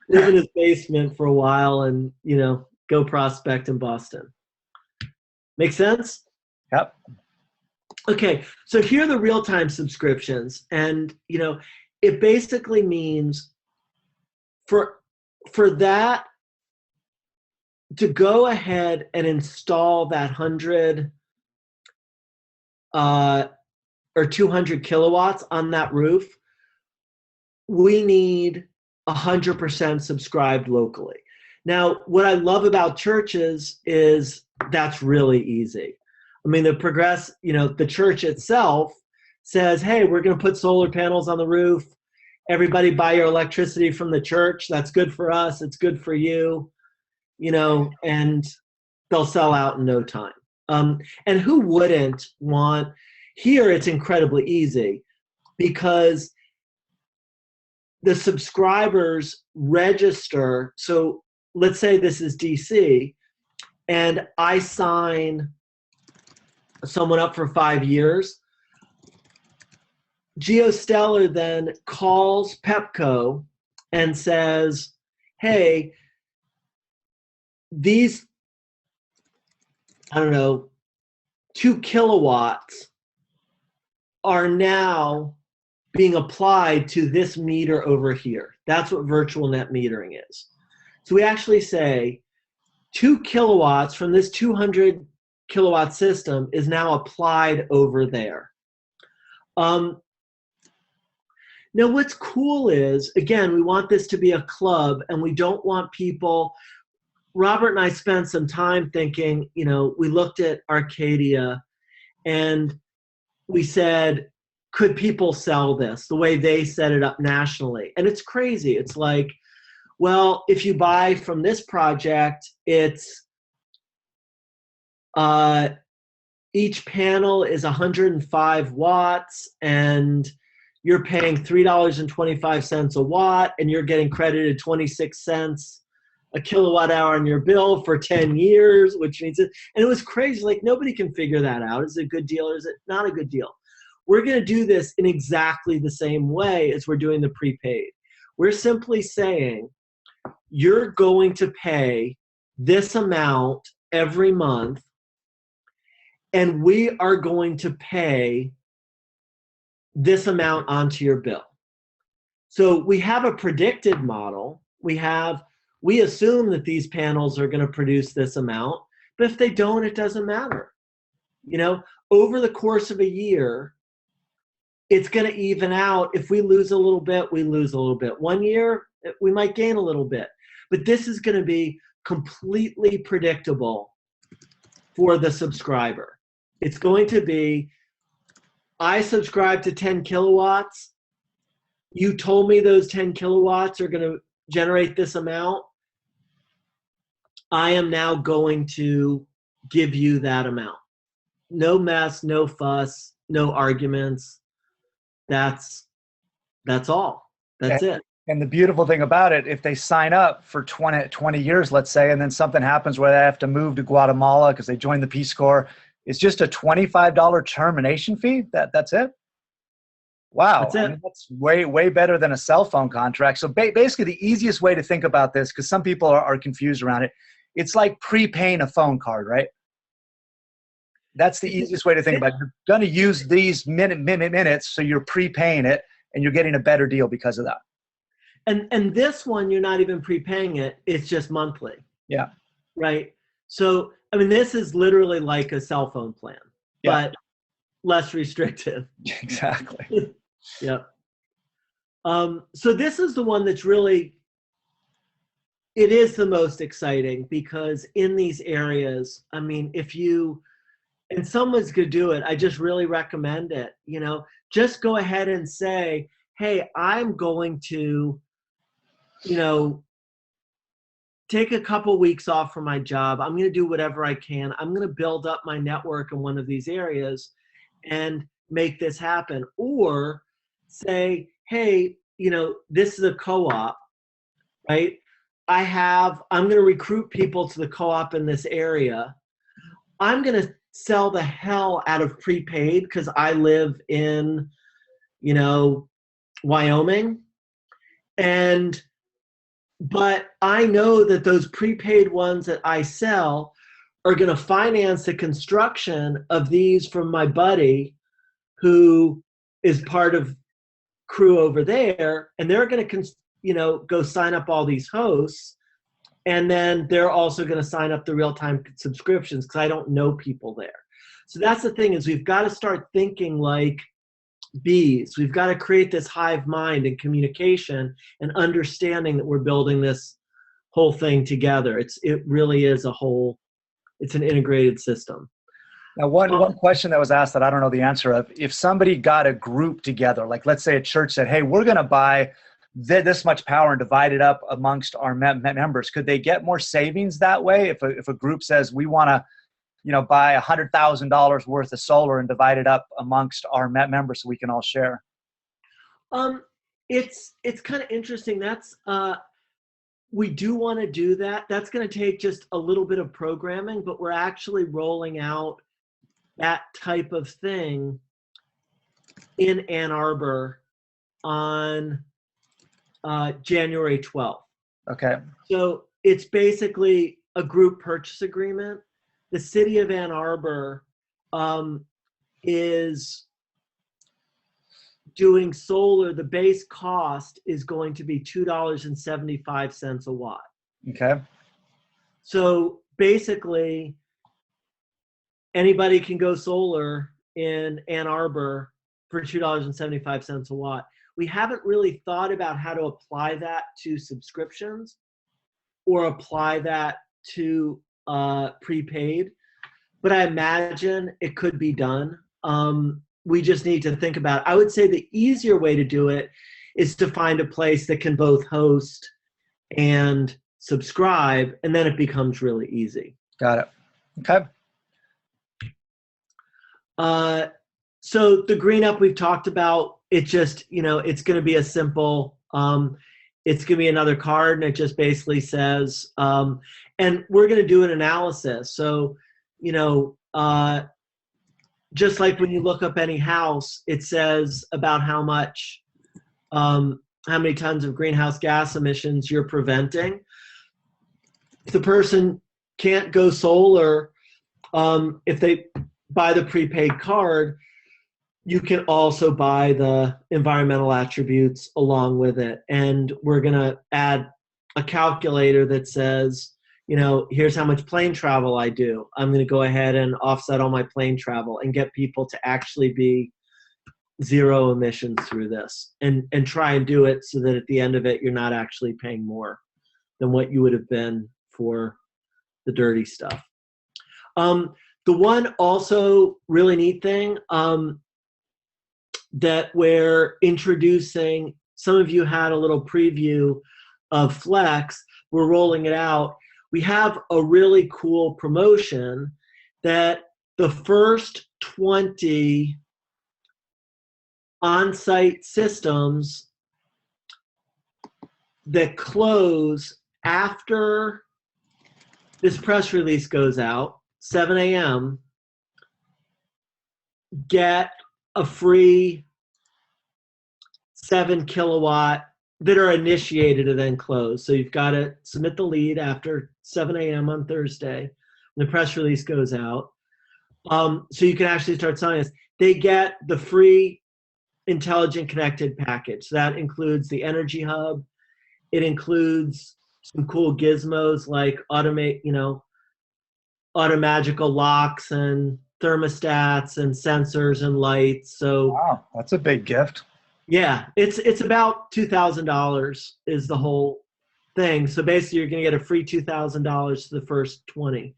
Live in his basement for a while and, go prospect in Boston. Make sense? Yep. Okay, so here are the real-time subscriptions. And, it basically means for that to go ahead and install that 100 or 200 kilowatts on that roof, we need 100% subscribed locally. Now, what I love about churches is that's really easy. I mean, the church itself says, hey, we're going to put solar panels on the roof. Everybody buy your electricity from the church. That's good for us. It's good for you, and they'll sell out in no time. And who wouldn't want, here it's incredibly easy because the subscribers register. So let's say this is DC and I sign someone up for 5 years. GeoStellar then calls Pepco and says, hey, these, 2 kilowatts are now being applied to this meter over here. That's what virtual net metering is. So we actually say 2 kilowatts from this 200 kilowatt system is now applied over there. Now what's cool is, again, we want this to be a club and we don't want people, Robert and I spent some time thinking, we looked at Arcadia and we said, could people sell this the way they set it up nationally? And it's crazy. It's like, well, if you buy from this project, it's each panel is 105 watts and you're paying $3.25 a watt and you're getting credited 26 cents a kilowatt hour on your bill for 10 years, which means it, and it was crazy. Like nobody can figure that out. Is it a good deal or is it not a good deal? We're going to do this in exactly the same way as we're doing the prepaid. We're simply saying, you're going to pay this amount every month and we are going to pay this amount onto your bill. So we have a predicted model. We assume that these panels are going to produce this amount, but if they don't, it doesn't matter. Over the course of a year, it's going to even out. If we lose a little bit, we lose a little bit. 1 year, we might gain a little bit, but this is going to be completely predictable for the subscriber. It's going to be, I subscribe to 10 kilowatts. You told me those 10 kilowatts are going to generate this amount. I am now going to give you that amount. No mess, no fuss, no arguments. That's all. That's it. And the beautiful thing about it, if they sign up for 20 years, let's say, and then something happens where they have to move to Guatemala because they joined the Peace Corps, it's just a $25 termination fee. That's it. Wow. That's it. That's way better than a cell phone contract. So basically the easiest way to think about this, because some people are confused around it, it's like prepaying a phone card, right? That's the easiest way to think about it. You're going to use these minutes, so you're prepaying it and you're getting a better deal because of that. And this one, you're not even prepaying it. It's just monthly. Yeah. Right. So, this is literally like a cell phone plan, but less restrictive. Exactly. Yep. So this is the one that's really, it is the most exciting because in these areas, and someone's going to do it, I just really recommend it. Just go ahead and say, hey, I'm going to, take a couple weeks off from my job. I'm going to do whatever I can. I'm going to build up my network in one of these areas and make this happen. Or say, hey, this is a co-op, right? I'm going to recruit people to the co-op in this area. I'm going to sell the hell out of prepaid because I live in, you know, Wyoming. But I know that those prepaid ones that I sell are going to finance the construction of these from my buddy who is part of crew over there, and they're going to go sign up all these hosts, and then they're also going to sign up the real-time subscriptions because I don't know people there. So that's the thing, is we've got to start thinking like bees. We've got to create this hive mind and communication and understanding that we're building this whole thing together. It really is it's an integrated system. Now, one question that was asked that I don't know the answer of, if somebody got a group together, like let's say a church said, hey, we're going to buy this much power and divide it up amongst our members, could they get more savings that way? If a group says we want to, buy $100,000 worth of solar and divide it up amongst our members so we can all share? It's kind of interesting. We do want to do that. That's going to take just a little bit of programming, but we're actually rolling out that type of thing in Ann Arbor on January 12th. Okay. So it's basically a group purchase agreement. The city of Ann Arbor is doing solar. The base cost is going to be $2.75 a watt. Okay. So basically, anybody can go solar in Ann Arbor for $2.75 a watt. We haven't really thought about how to apply that to subscriptions or apply that to prepaid, but I imagine it could be done. We just need to think about it. I would say the easier way to do it is to find a place that can both host and subscribe, and then it becomes really easy. Got it. Okay. So the green up we've talked about, it just, it's going to be a simple, it's going to be another card, and it just basically says, and we're going to do an analysis. So, just like when you look up any house, it says about how many tons of greenhouse gas emissions you're preventing. If the person can't go solar, if they buy the prepaid card, you can also buy the environmental attributes along with it. And we're going to add a calculator that says, here's how much plane travel I do. I'm going to go ahead and offset all my plane travel and get people to actually be zero emissions through this, and try and do it so that at the end of it, you're not actually paying more than what you would have been for the dirty stuff. The one also really neat thing that we're introducing, some of you had a little preview of Flex, we're rolling it out. We have a really cool promotion that the first 20 on-site systems that close after this press release goes out, 7 a.m., get a free 7 kilowatt that are initiated and then closed. So you've got to submit the lead after 7 a.m. on Thursday when the press release goes out. So you can actually start selling this. They get the free intelligent connected package. So that includes the Energy Hub. It includes some cool gizmos like automagical locks and thermostats and sensors and lights. So wow, that's a big gift. Yeah, it's about $2,000 is the whole thing. So basically, you're going to get a free $2,000 to the first 20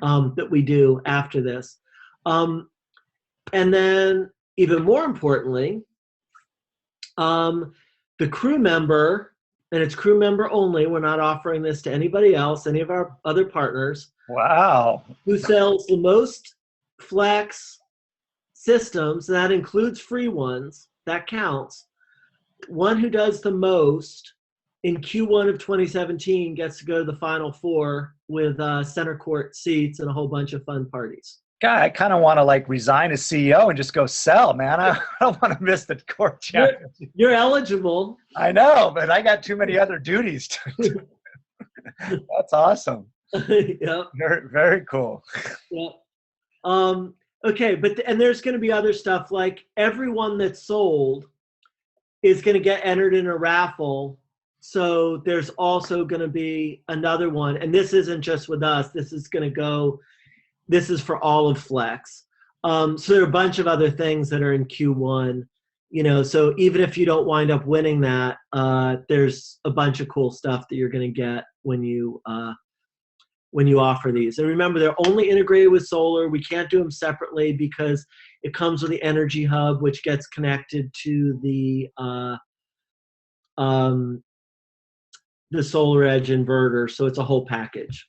that we do after this. And then, even more importantly, the crew member, and it's crew member only. We're not offering this to anybody else, any of our other partners. Wow. Who sells the most Flex systems, and that includes free ones. That counts. One who does the most in Q1 of 2017 gets to go to the Final Four with center court seats and a whole bunch of fun parties. God, I kind of want to like resign as CEO and just go sell, man. I don't want to miss the court championship. You're eligible. I know, but I got too many other duties. That's awesome. Yep. Very, very cool. Yep. Okay, and there's going to be other stuff, like everyone that's sold is going to get entered in a raffle. So there's also going to be another one, and this isn't just with us. This is for all of Flex. So there are a bunch of other things that are in Q1. So even if you don't wind up winning that, there's a bunch of cool stuff that you're going to get when you offer these. And remember, they're only integrated with solar. We can't do them separately because it comes with the Energy Hub, which gets connected to the Solar Edge inverter. So it's a whole package.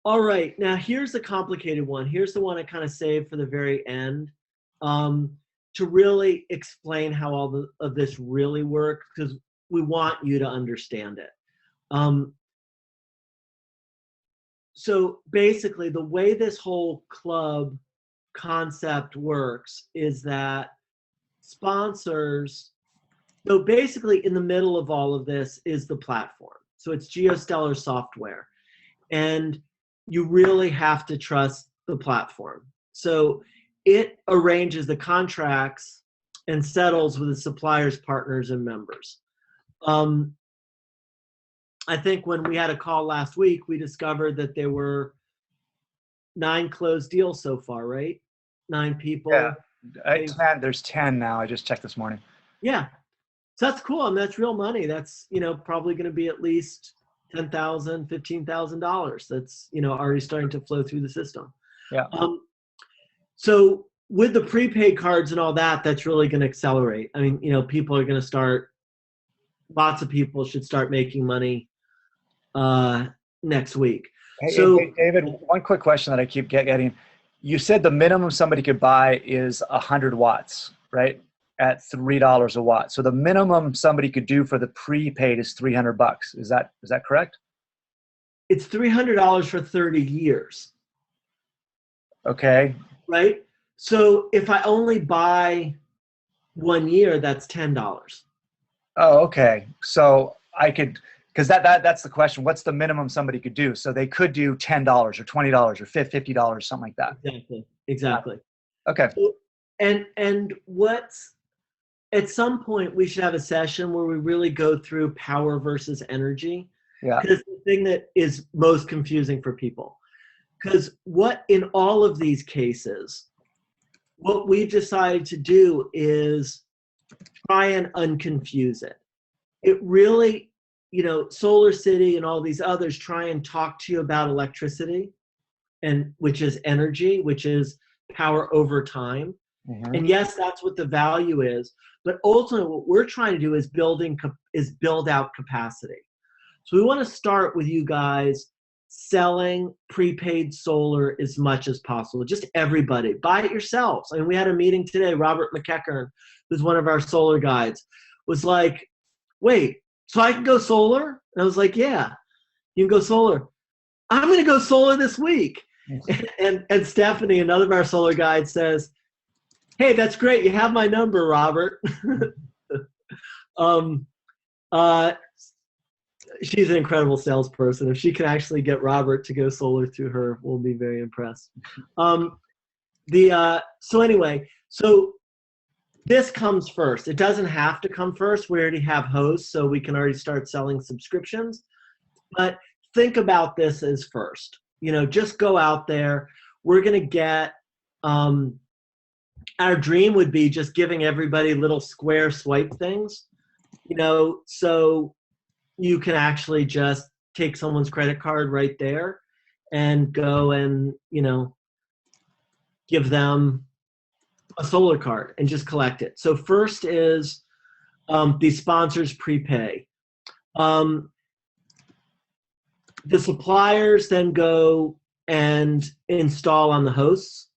All right, now here's the complicated one. Here's the one I kind of saved for the very end to really explain how all of this really works, because we want you to understand it. So basically, the way this whole club concept works is that sponsors, so basically in the middle of all of this is the platform. So it's GeoStellar software. And you really have to trust the platform. So it arranges the contracts and settles with the suppliers, partners, and members. I think when we had a call last week, we discovered that there were 9 closed deals so far, right? 9 people. Yeah, there's 10 now. I just checked this morning. Yeah, so that's cool. I mean, that's real money. That's probably going to be at least $10,000, $15,000. That's already starting to flow through the system. Yeah. So with the prepaid cards and all that, that's really going to accelerate. I mean, people are going to start. Lots of people should start making money next week. Hey, David, one quick question that I keep getting. You said the minimum somebody could buy is 100 watts, right? At $3 a watt. So the minimum somebody could do for the prepaid is $300. Is that correct? It's $300 for 30 years. Okay. Right? So if I only buy 1 year, that's $10. Oh, okay. So I could, because that's the question. What's the minimum somebody could do? So they could do $10 or $20 or $50, something like that. Exactly. Okay. So, and what's, at some point we should have a session where we really go through power versus energy. Yeah. Because the thing that is most confusing for people. Because what in all of these cases, what we've decided to do is try and unconfuse it. It really, Solar City and all these others try and talk to you about electricity, and which is energy, which is power over time. Mm-hmm. And yes, that's what the value is. But ultimately, what we're trying to do is build out capacity. So we want to start with you guys selling prepaid solar as much as possible. Just everybody, buy it yourselves. I mean, we had a meeting today. Robert McEachern, who's one of our solar guides, was like, wait, so I can go solar? And I was like, yeah, you can go solar. I'm going to go solar this week. And Stephanie, another of our solar guides, says, hey, that's great. You have my number, Robert. She's an incredible salesperson. If she can actually get Robert to go solar through her, we'll be very impressed. So anyway, so this comes first. It doesn't have to come first. We already have hosts, so we can already start selling subscriptions. But think about this as first. Just go out there. We're going to get, our dream would be just giving everybody little square swipe things, so you can actually just take someone's credit card right there and go and, give them a solar card and just collect it. So first is the sponsors prepay. The suppliers then go and install on the hosts.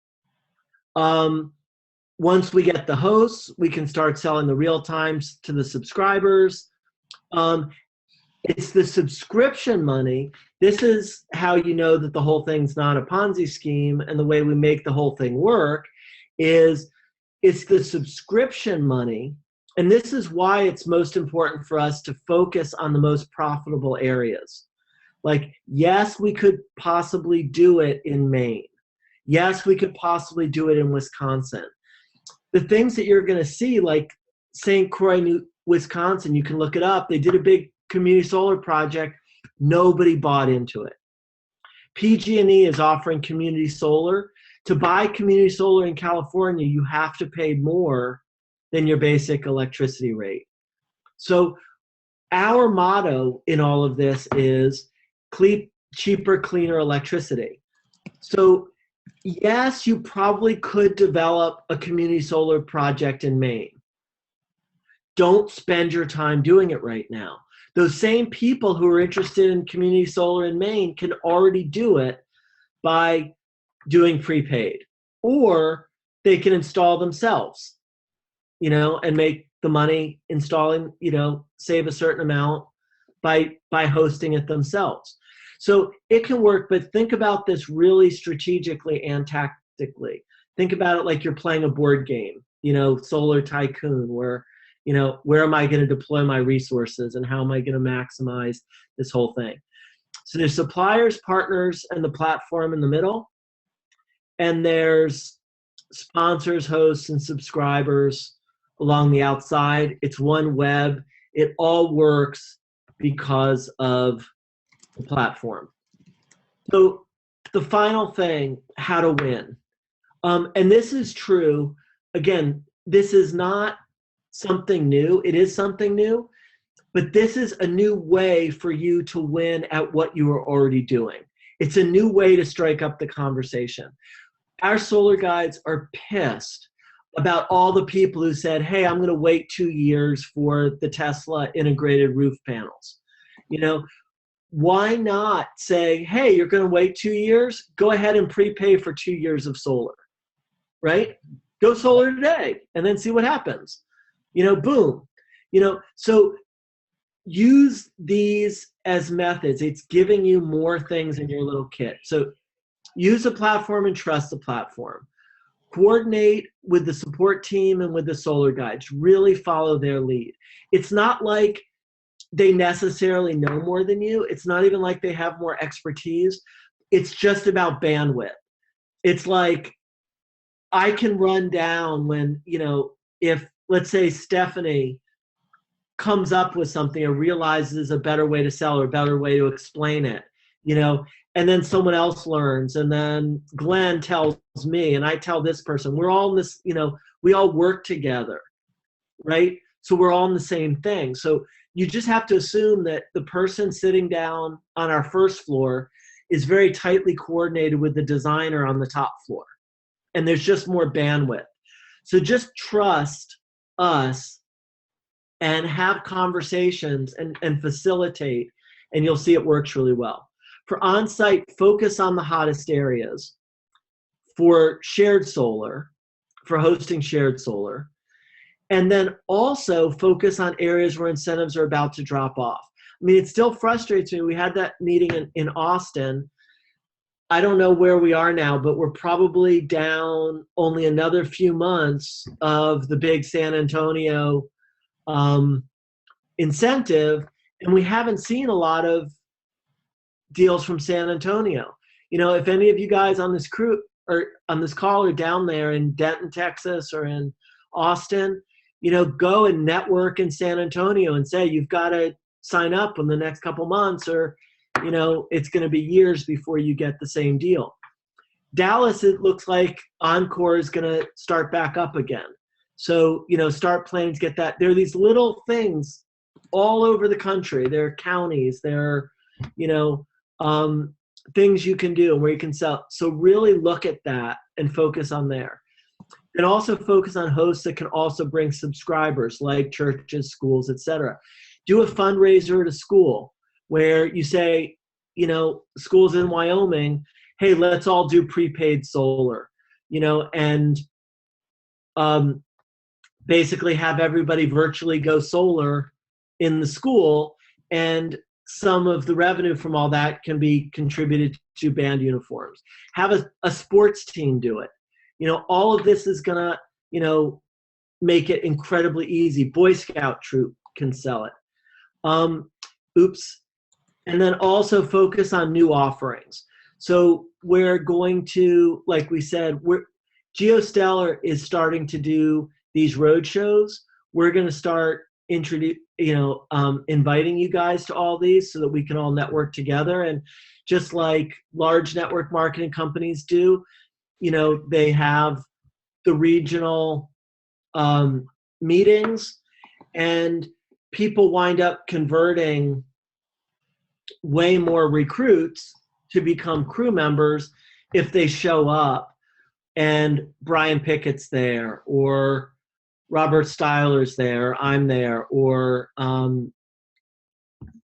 Once we get the hosts, we can start selling the real times to the subscribers. Um, it's the subscription money. This is how you know that the whole thing's not a Ponzi scheme, and the way we make the whole thing work is it's the subscription money. And this is why it's most important for us to focus on the most profitable areas. Like, yes, we could possibly do it in Maine. Yes, we could possibly do it in Wisconsin. The things that you're going to see, like St. Croix, Wisconsin, you can look it up. They did a big community solar project. Nobody bought into it. PG&E is offering community solar. To buy community solar in California, you have to pay more than your basic electricity rate. So our motto in all of this is cheaper, cleaner electricity. So yes, you probably could develop a community solar project in Maine. Don't spend your time doing it right now. Those same people who are interested in community solar in Maine can already do it by doing prepaid, or they can install themselves, and make the money installing, save a certain amount by hosting it themselves. So it can work, but think about this really strategically and tactically. Think about it like you're playing a board game, Solar Tycoon, where, where am I going to deploy my resources and how am I going to maximize this whole thing? So there's suppliers, partners, and the platform in the middle. And there's sponsors, hosts, and subscribers along the outside. It's one web. It all works because of the platform. So the final thing, how to win. And this is true. Again, this is not something new. It is something new, but this is a new way for you to win at what you are already doing. It's a new way to strike up the conversation. Our solar guides are pissed about all the people who said, hey, I'm going to wait 2 years for the Tesla integrated roof panels. Why not say, hey, you're going to wait 2 years? Go ahead and prepay for 2 years of solar, right? Go solar today and then see what happens. Boom. So use these as methods. It's giving you more things in your little kit. So use the platform and trust the platform. Coordinate with the support team and with the solar guides. Really follow their lead. It's not like they necessarily know more than you. It's not even like they have more expertise. It's just about bandwidth. It's like I can run down when, if, let's say, Stephanie comes up with something or realizes a better way to sell or a better way to explain it, and then someone else learns, and then Glenn tells me, and I tell this person, we're all in this, we all work together, right? So we're all in the same thing. So you just have to assume that the person sitting down on our first floor is very tightly coordinated with the designer on the top floor. And there's just more bandwidth. So just trust us and have conversations and facilitate, and you'll see it works really well. For on-site, focus on the hottest areas. For shared solar, for hosting shared solar. And then also focus on areas where incentives are about to drop off. I mean, it still frustrates me. We had that meeting in Austin. I don't know where we are now, but we're probably down only another few months of the big San Antonio incentive, and we haven't seen a lot of deals from San Antonio. If any of you guys on this crew or on this call are down there in Denton, Texas, or in Austin, go and network in San Antonio and say you've got to sign up in the next couple months, or it's going to be years before you get the same deal. Dallas, it looks like Encore is going to start back up again. So, start planning to get that. There are these little things all over the country. There are counties, there are, things you can do and where you can sell. So really look at that and focus on there. And also focus on hosts that can also bring subscribers, like churches, schools, etc. Do a fundraiser at a school where you say, schools in Wyoming, hey, let's all do prepaid solar, and basically have everybody virtually go solar in the school, and some of the revenue from all that can be contributed to band uniforms. Have a sports team do it. All of this is going to, make it incredibly easy. Boy Scout troop can sell it. And then also focus on new offerings. So we're going to, like we said, GeoStellar is starting to do these road shows. We're going to start inviting you guys to all these so that we can all network together. And just like large network marketing companies do, they have the regional meetings, and people wind up converting way more recruits to become crew members if they show up and Brian Pickett's there, or Robert Styler's there, I'm there, or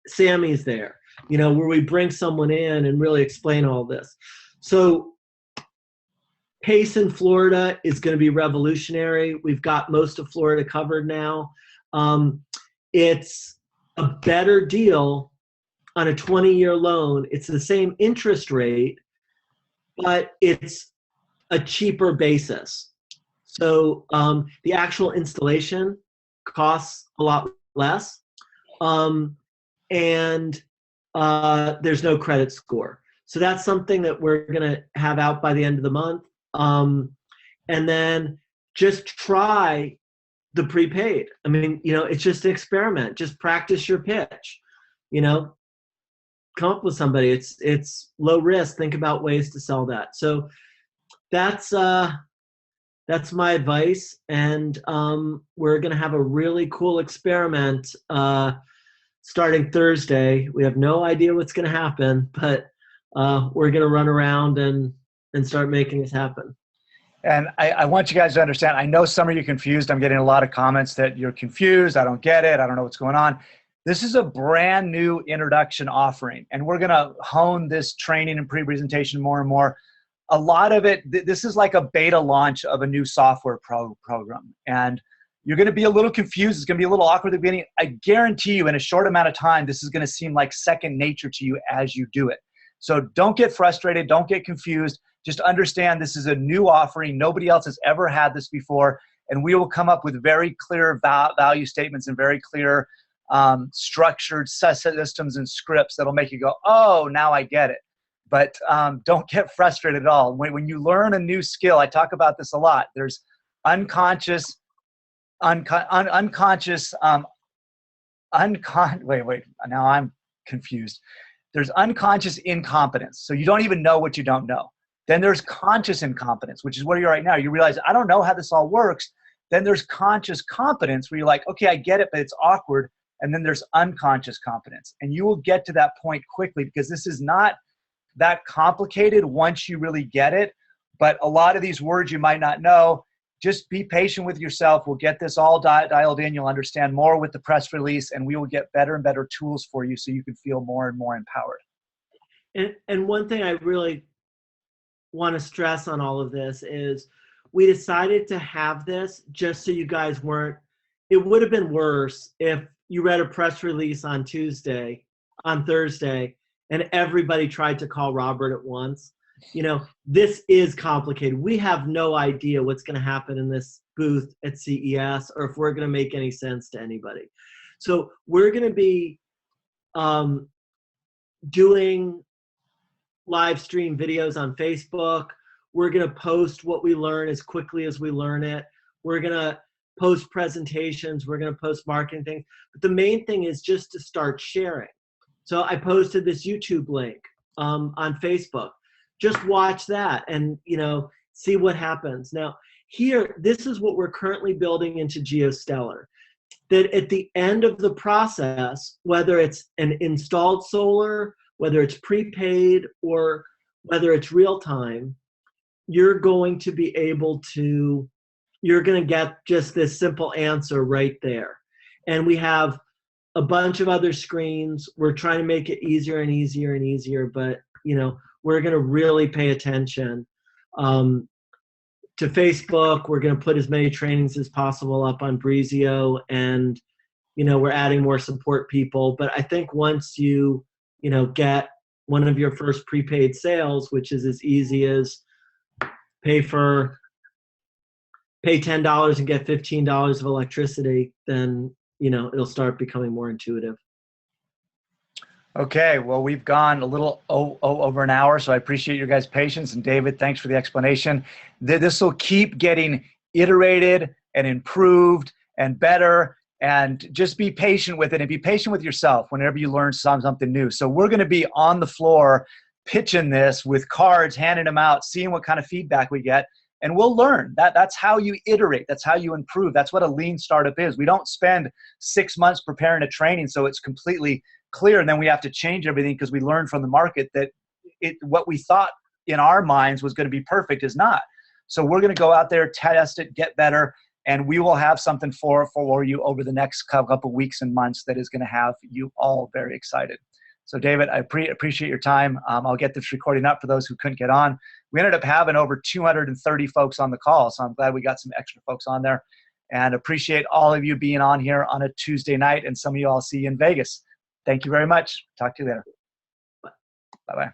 Sammy's there, where we bring someone in and really explain all this. So PACE in Florida is going to be revolutionary. We've got most of Florida covered now. It's a better deal on a 20-year loan. It's the same interest rate, but it's a cheaper basis. So the actual installation costs a lot less, and there's no credit score. So that's something that we're going to have out by the end of the month. And then just try the prepaid. I mean, it's just an experiment. Just practice your pitch. Come up with somebody. It's low risk. Think about ways to sell that. So that's my advice. And we're going to have a really cool experiment starting Thursday. We have no idea what's going to happen, but we're going to run around and start making this happen. And I want you guys to understand, I know some of you are confused. I'm getting a lot of comments that you're confused. I don't get it. I don't know what's going on. This is a brand new introduction offering, and we're going to hone this training and pre-presentation more and more. A lot of it, this is like a beta launch of a new software program. And you're going to be a little confused. It's going to be a little awkward at the beginning. I guarantee you in a short amount of time, this is going to seem like second nature to you as you do it. So don't get frustrated. Don't get confused. Just understand this is a new offering. Nobody else has ever had this before. And we will come up with very clear value statements and very clear structured systems and scripts that'll make you go, oh, now I get it. But don't get frustrated at all. When you learn a new skill, I talk about this a lot. There's unconscious, wait, now I'm confused. There's unconscious incompetence. So you don't even know what you don't know. Then there's conscious incompetence, which is where you're right now. You realize, I don't know how this all works. Then there's conscious competence where you're like, okay, I get it, but it's awkward. And then there's unconscious competence. And you will get to that point quickly because this is not that complicated once you really get it. But a lot of these words you might not know. Just be patient with yourself. We'll get this all dialed in. You'll understand more with the press release, and we will get better and better tools for you so you can feel more and more empowered. And one thing I really want to stress on all of this is we decided to have this just so you guys weren't, it would have been worse if you read a press release on Thursday, and everybody tried to call Robert at once. This is complicated. We have no idea what's going to happen in this booth at CES or if we're going to make any sense to anybody. So we're going to be doing live stream videos on Facebook. We're going to post what we learn as quickly as we learn it. We're going to post presentations. We're going to post marketing things. But the main thing is just to start sharing. So I posted this YouTube link on Facebook. Just watch that and, see what happens. Now, here, this is what we're currently building into GeoStellar. That at the end of the process, whether it's an installed solar, whether it's prepaid, or whether it's real time, you're going to be able to, you're going to get just this simple answer right there. And we have a bunch of other screens. We're trying to make it easier and easier and easier, but we're going to really pay attention to Facebook. We're going to put as many trainings as possible up on Breezio, and we're adding more support people. But I think once you, get one of your first prepaid sales, which is as easy as pay $10 and get $15 of electricity, then, it'll start becoming more intuitive. Okay, well, we've gone a little over an hour, so I appreciate your guys' patience. And David, thanks for the explanation. This will keep getting iterated and improved and better, and just be patient with it, and be patient with yourself whenever you learn something new. So we're going to be on the floor pitching this with cards, handing them out, seeing what kind of feedback we get, and we'll learn. That's how you iterate. That's how you improve. That's what a lean startup is. We don't spend 6 months preparing a training so it's completely clear, and then we have to change everything because we learned from the market that what we thought in our minds was going to be perfect is not. So we're going to go out there, test it, get better, and we will have something for you over the next couple weeks and months that is going to have you all very excited. So David, I appreciate your time. I'll get this recording up for those who couldn't get on. We ended up having over 230 folks on the call, so I'm glad we got some extra folks on there, and appreciate all of you being on here on a Tuesday night, and some of you I'll see you in Vegas. Thank you very much. Talk to you later. Bye-bye.